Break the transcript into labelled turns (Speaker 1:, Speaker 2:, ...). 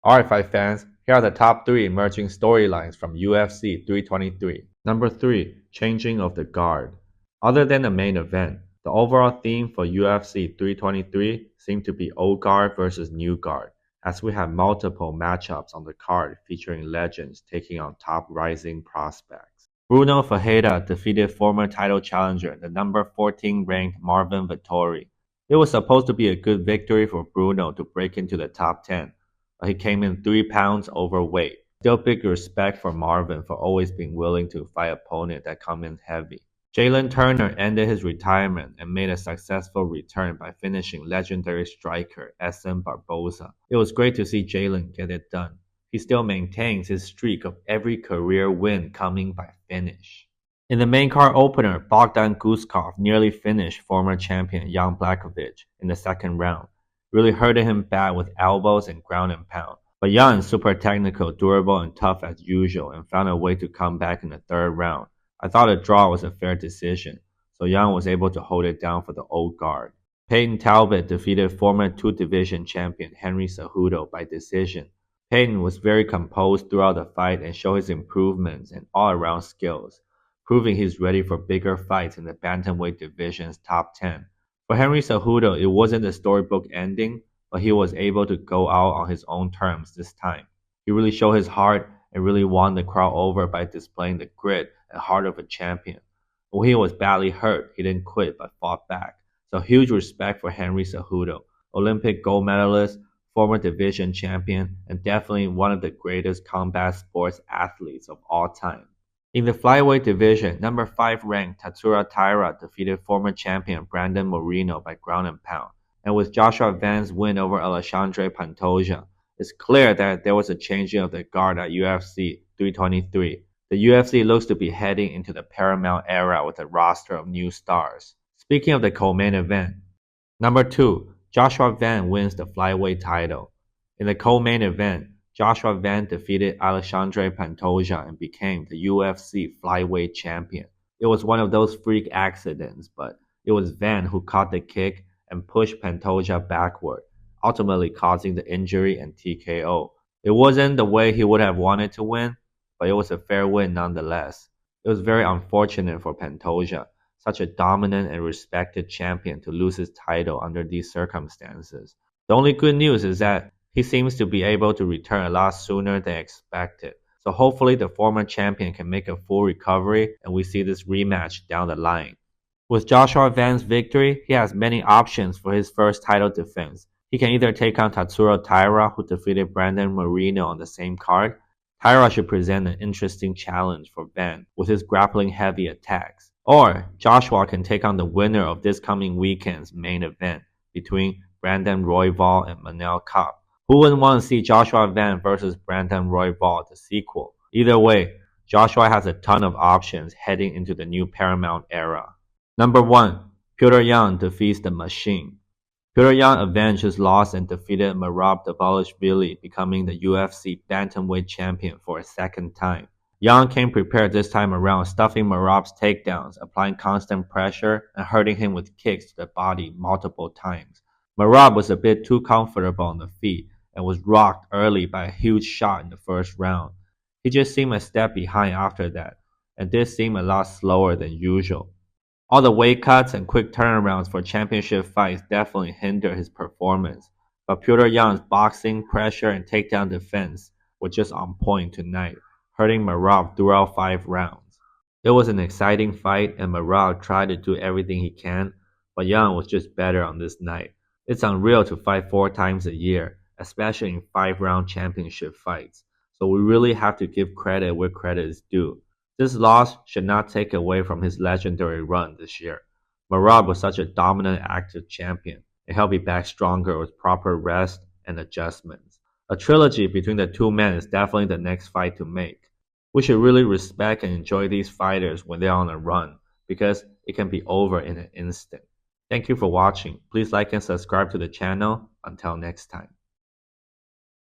Speaker 1: Alright, fight fans, here are the top 3 emerging storylines from UFC 323. Number 3. Changing of the guard. Other than the main event, the overall theme for UFC 323 seemed to be old guard versus new guard, as we have multiple matchups on the card featuring legends taking on top rising prospects. Bruno Ferreira defeated former title challenger, the number 14 ranked Marvin Vettori. It was supposed to be a good victory for Bruno to break into the top 10, but he came in 3 pounds overweight. Still big respect for Marvin for always being willing to fight opponents that come in heavy. Jalen Turner ended his retirement and made a successful return by finishing legendary striker SM Barboza. It was great to see Jalen get it done. He still maintains his streak of every career win coming by finish. In the main card opener, Bogdan Guskov nearly finished former champion Jan Blachowicz in the second round, really hurting him bad with elbows and ground and pound. But Yan is super technical, durable, and tough as usual and found a way to come back in the third round. I thought a draw was a fair decision, so Yan was able to hold it down for the old guard. Peyton Talbot defeated former 2-division champion Henry Cejudo by decision. Peyton was very composed throughout the fight and showed his improvements and all-around skills, proving he's ready for bigger fights in the bantamweight division's top 10. For Henry Cejudo, it wasn't a storybook ending, but he was able to go out on his own terms this time. He really showed his heart and really won the crowd over by displaying the grit and heart of a champion. When he was badly hurt, he didn't quit but fought back. So huge respect for Henry Cejudo, Olympic gold medalist, former division champion, and definitely one of the greatest combat sports athletes of all time. In the flyweight division, number 5 ranked Tatsuro Taira defeated former champion Brandon Moreno by ground and pound. And with Joshua Van's win over Alexandre Pantoja, it's clear that there was a changing of the guard at UFC 323. The UFC looks to be heading into the Paramount Era with a roster of new stars. Speaking of the co-main event, number 2, Joshua Van wins the flyweight title. In the co-main event, Joshua Van defeated Alexandre Pantoja and became the UFC flyweight champion. It was one of those freak accidents, but it was Van who caught the kick and pushed Pantoja backward, ultimately causing the injury and TKO. It wasn't the way he would have wanted to win, but it was a fair win nonetheless. It was very unfortunate for Pantoja, such a dominant and respected champion, to lose his title under these circumstances. The only good news is that he seems to be able to return a lot sooner than expected. So hopefully the former champion can make a full recovery and we see this rematch down the line. With Joshua Van's victory, he has many options for his first title defense. He can either take on Tatsuro Taira, who defeated Brandon Moreno on the same card. Taira should present an interesting challenge for Van with his grappling heavy attacks. Or Joshua can take on the winner of this coming weekend's main event between Brandon Royval and Manel Kape. Who wouldn't want to see Joshua Van versus Brandon Royval, the sequel? Either way, Joshua has a ton of options heading into the new Paramount Era. Number 1. Petr Yan defeats the Machine. Petr Yan avenged his loss and defeated Merab Dvalishvili, becoming the UFC bantamweight champion for a second time. Yan came prepared this time around, stuffing Merab's takedowns, applying constant pressure, and hurting him with kicks to the body multiple times. Merab was a bit too comfortable on the feet and was rocked early by a huge shot in the first round. He just seemed a step behind after that, and this seemed a lot slower than usual. All the weight cuts and quick turnarounds for championship fights definitely hindered his performance, but Petr Yan's boxing, pressure, and takedown defense were just on point tonight, hurting Merab throughout 5 rounds. It was an exciting fight and Merab tried to do everything he can, but Yan was just better on this night. It's unreal to fight 4 times a year, especially in 5-round championship fights, so we really have to give credit where credit is due. This loss should not take away from his legendary run this year. Merab was such a dominant active champion, and he'll be back stronger with proper rest and adjustments. A trilogy between the two men is definitely the next fight to make. We should really respect and enjoy these fighters when they're on a run, because it can be over in an instant. Thank you for watching. Please like and subscribe to the channel. Until next time.